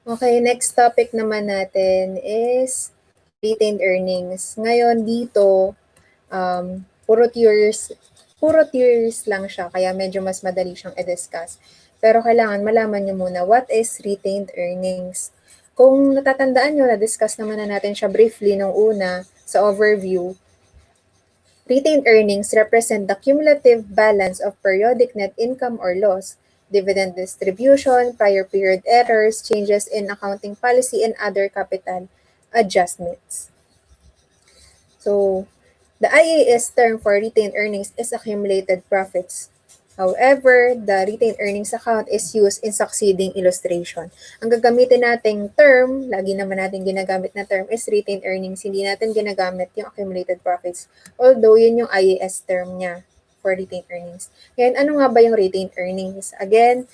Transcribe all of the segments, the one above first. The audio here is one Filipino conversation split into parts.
Okay, next topic naman natin is retained earnings. Ngayon dito, puro theories lang siya kaya medyo mas madali siyang i-discuss. Pero kailangan malaman niyo muna what is retained earnings. Kung natatandaan niyo, na-discuss naman na natin siya briefly nung una sa overview. Retained earnings represent the cumulative balance of periodic net income or loss, dividend distribution, prior period errors, changes in accounting policy, and other capital adjustments. So, the IAS term for retained earnings is accumulated profits. However, the retained earnings account is used in succeeding illustration. Ang gagamitin nating term, lagi naman natin ginagamit na term, is retained earnings. Hindi natin ginagamit yung accumulated profits. Although, yun yung IAS term niya for retained earnings. Ngayon, ano nga ba yung retained earnings? Again,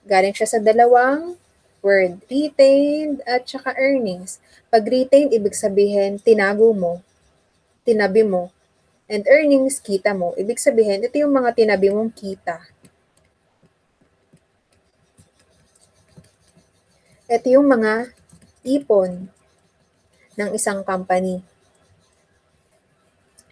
galing siya sa dalawang word, retained at saka earnings. Pag retained, ibig sabihin, tinago mo, tinabi mo. And earnings, kita mo. Ibig sabihin, ito yung mga tinabi mong kita. Ito yung mga ipon ng isang company.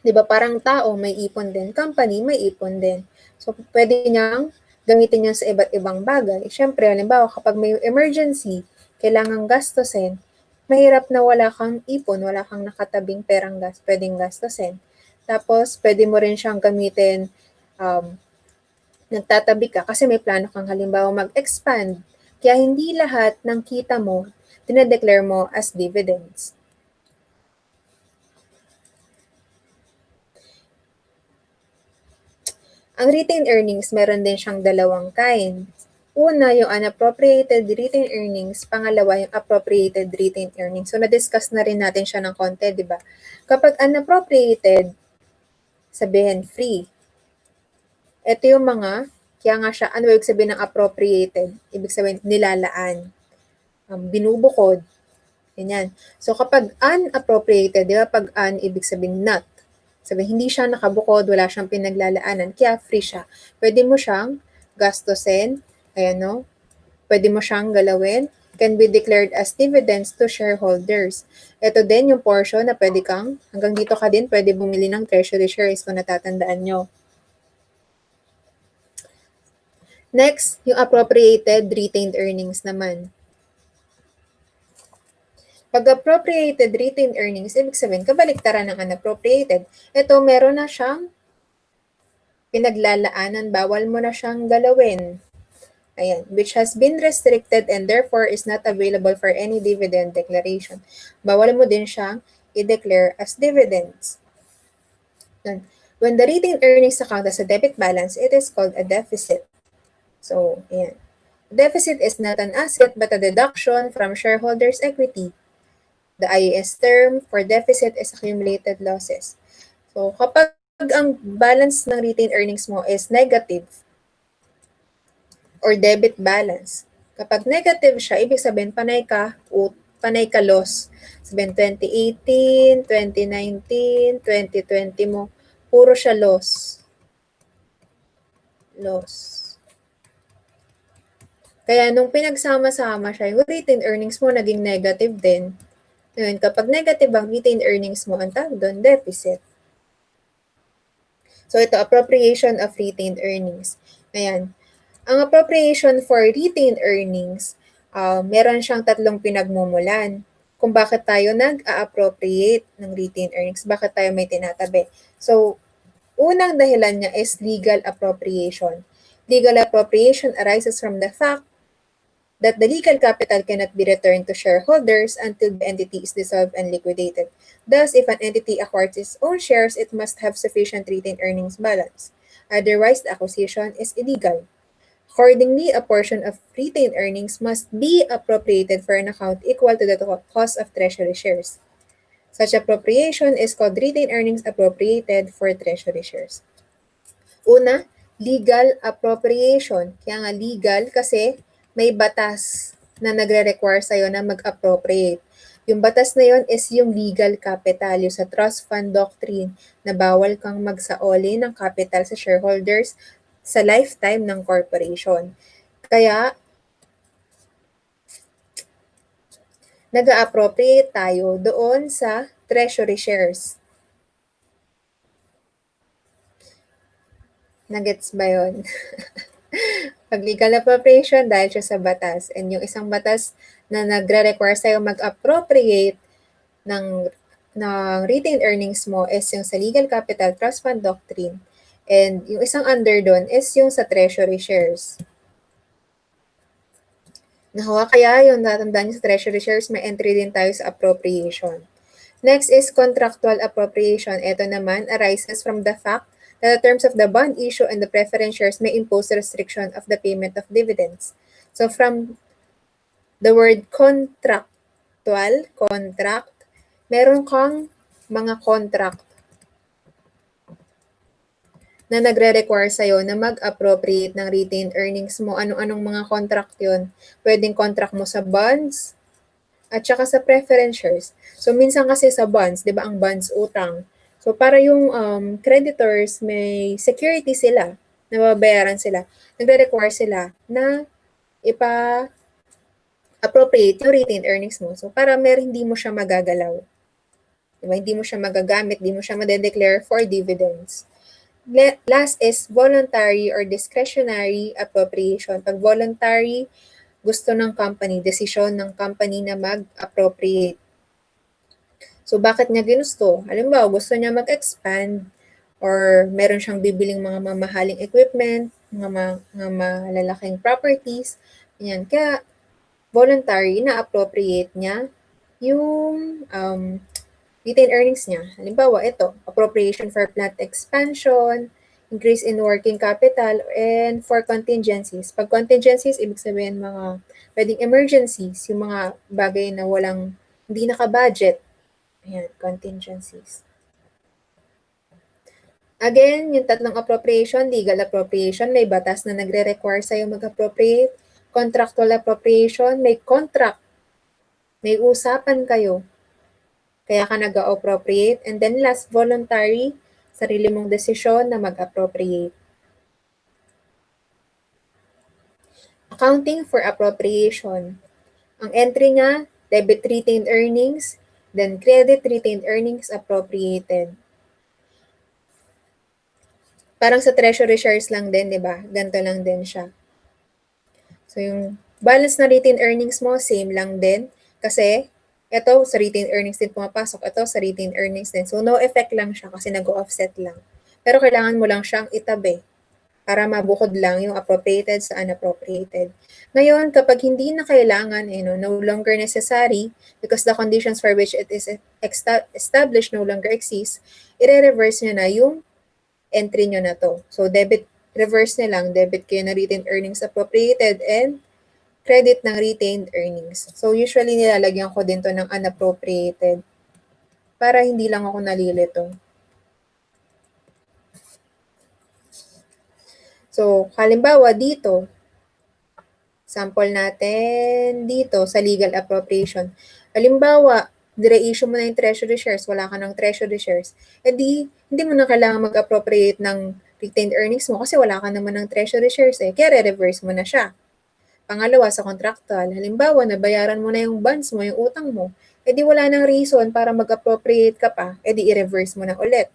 Di ba parang tao may ipon din, company may ipon din. So pwede niyang gamitin yan sa iba't ibang bagay. Siyempre, halimbawa kapag may emergency, kailangang gastusin, mahirap na wala kang ipon, wala kang nakatabing perang pwedeng gastusin. Tapos, pwede mo rin siyang gamitin, nagtatabi ka kasi may plano kang halimbawa mag-expand. Kaya hindi lahat ng kita mo, dinedeclare mo as dividends. Ang retained earnings, meron din siyang dalawang kind. Una, yung unappropriated retained earnings. Pangalawa, yung appropriated retained earnings. So, na-discuss na rin natin siya ng konti, di ba? Kapag unappropriated, sabihin free. Ito yung mga, kaya nga siya, ano ibig sabihin ng appropriated? Ibig sabihin, nilalaan. Binubukod. Ganyan. So, kapag unappropriated, di ba? Pag ibig sabihin not. Sabihin, hindi siya nakabukod, wala siyang pinaglalaanan, kaya free siya. Pwede mo siyang gastusin, ayan no? Pwede mo siyang galawin, can be declared as dividends to shareholders. Ito din yung portion na pwede kang, hanggang dito ka din, pwede bumili ng treasury shares kung natatandaan nyo. Next, yung appropriated retained earnings naman. Pag appropriated retained earnings, ibig sabihin, kabaliktaran ng unappropriated. Ito, meron na siyang pinaglalaanan, bawal mo na siyang galawin. Ayan, which has been restricted and therefore is not available for any dividend declaration. Bawal mo din siyang i-declare as dividends. When the retained earnings account has a debit balance, it is called a deficit. So, ayan. Deficit is not an asset but a deduction from shareholders' equity. The IAS term for deficit is accumulated losses. So, kapag ang balance ng retained earnings mo is negative or debit balance, kapag negative siya, ibig sabihin panay ka loss. Sabihin 2018, 2019, 2020 mo, puro siya loss. Kaya nung pinagsama-sama siya, yung retained earnings mo naging negative din. Ngayon, kapag negative ang retained earnings mo, ang tawag doon, deficit. So, ito, appropriation of retained earnings. Ayan. Ang appropriation for retained earnings, meron siyang tatlong pinagmumulan kung bakit tayo nag-a-appropriate ng retained earnings, bakit tayo may tinatabi. So, unang dahilan niya is legal appropriation. Legal appropriation arises from the fact that the legal capital cannot be returned to shareholders until the entity is dissolved and liquidated. Thus, if an entity acquires its own shares, it must have sufficient retained earnings balance. Otherwise, the acquisition is illegal. Accordingly, a portion of retained earnings must be appropriated for an account equal to the cost of treasury shares. Such appropriation is called retained earnings appropriated for treasury shares. Una, legal appropriation. Kaya nga legal kasi may batas na nagre-require sa'yo na mag-appropriate. Yung batas na yon is yung legal capital, yung sa trust fund doctrine na bawal kang magsaoli ng capital sa shareholders sa lifetime ng corporation. Kaya, nag-a-appropriate tayo doon sa treasury shares. Nagets ba yun? Pag legal appropriation, dahil siya sa batas. And yung isang batas na nagre-require sa'yo mag-appropriate ng retained earnings mo is yung sa Legal Capital Trust Fund Doctrine. And yung isang under doon is yung sa treasury shares. Nakuha kaya yung natandaan nyo sa treasury shares, may entry din tayo sa appropriation. Next is contractual appropriation. Ito naman arises from the fact that the terms of the bond issue and the preference shares may impose restriction of the payment of dividends. So from the word contract, meron kang mga contract na nagre-require sa'yo na mag-appropriate ng retained earnings mo. Anong mga contract yun? Pwedeng contract mo sa bonds at saka sa preference shares. So, minsan kasi sa bonds, di ba ang bonds utang. So, para yung creditors, may security sila, nababayaran sila. Nagre-require sila na ipa-appropriate yung retained earnings mo. So, para hindi mo siya magagalaw. Diba? Hindi mo siya magagamit, hindi mo siya madedeclare for dividends. Last is voluntary or discretionary appropriation. Pag voluntary, gusto ng company, desisyon ng company na mag-appropriate. So, bakit niya ginusto? Halimbawa, gusto niya mag-expand or meron siyang bibiling mga mamahaling equipment, mga malalaking properties. Yan. Kaya, voluntary, na-appropriate niya yung retained earnings niya. Halimbawa, ito, appropriation for plant expansion, increase in working capital, and for contingencies. Pag contingencies, ibig sabihin mga pwedeng emergencies, yung mga bagay na hindi naka-budget. Ayan, contingencies. Again, yung tatlong appropriation, legal appropriation, may batas na nagre-require sa'yo mag-appropriate. Contractual appropriation, may contract, may usapan kayo. Kaya ka nag-appropriate. And then last, voluntary, sarili mong desisyon na mag-appropriate. Accounting for appropriation. Ang entry niya, debit retained earnings, then credit retained earnings appropriated. Parang sa treasury shares lang din, di ba? Ganito lang din siya. So yung balance na retained earnings mo, same lang din. Kasi ito sa retained earnings din pumapasok. Ito sa retained earnings din. So no effect lang siya kasi nag-offset lang. Pero kailangan mo lang siyang itabi para mabukod lang yung appropriated sa unappropriated. Ngayon, kapag hindi na kailangan, no longer necessary, because the conditions for which it is established no longer exist, i-reverse nyo na yung entry nyo na to. So, reverse na lang, debit kayo na retained earnings appropriated and credit ng retained earnings. So, usually nilalagyan ko din to ng unappropriated para hindi lang ako nalilito. So, halimbawa dito, sample natin dito sa legal appropriation. Halimbawa, dire-issue mo na yung treasury shares, wala ka ng treasury shares, hindi mo na kailangan mag-appropriate ng retained earnings mo kasi wala ka naman ng treasury shares kaya re-reverse mo na siya. Pangalawa, sa contractual, halimbawa, nabayaran mo na yung bonds mo, yung utang mo, wala nang reason para mag-appropriate ka pa, i-reverse mo na ulit.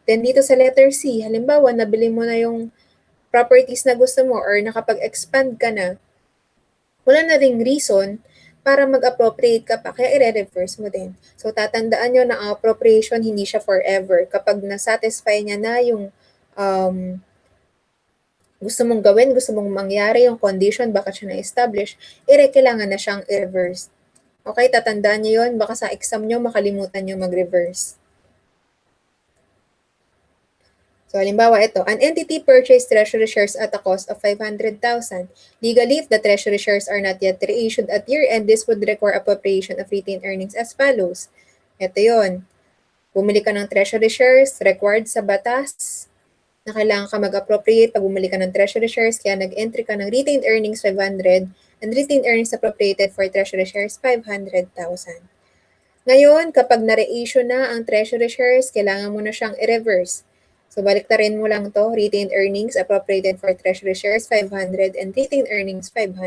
Then dito sa letter C, halimbawa, nabili mo na yung properties na gusto mo or nakapag-expand ka na, wala na ring reason para mag-appropriate ka pa, kaya i-reverse mo din. So, tatandaan nyo na ang appropriation, hindi siya forever. Kapag na-satisfy niya na yung gusto mong gawin, gusto mong mangyari, yung condition, baka siya na-establish, kailangan na siyang i-reverse. Okay, tatandaan nyo yun. Baka sa exam nyo, makalimutan nyo mag-reverse. So, halimbawa ito, an entity purchased treasury shares at a cost of 500,000. Legally, if the treasury shares are not yet reissued at year-end, this would require appropriation of retained earnings as follows. Ito yun. Bumili ka ng treasury shares, required sa batas, na kailangan ka mag-appropriate pag bumili ka ng treasury shares, kaya nag-entry ka ng retained earnings 500 and retained earnings appropriated for treasury shares 500,000. Ngayon, kapag na-reissue na ang treasury shares, kailangan mo na siyang i-reverse. So, baliktarin mo lang to, retained earnings appropriated for treasury shares 500 and retained earnings 500.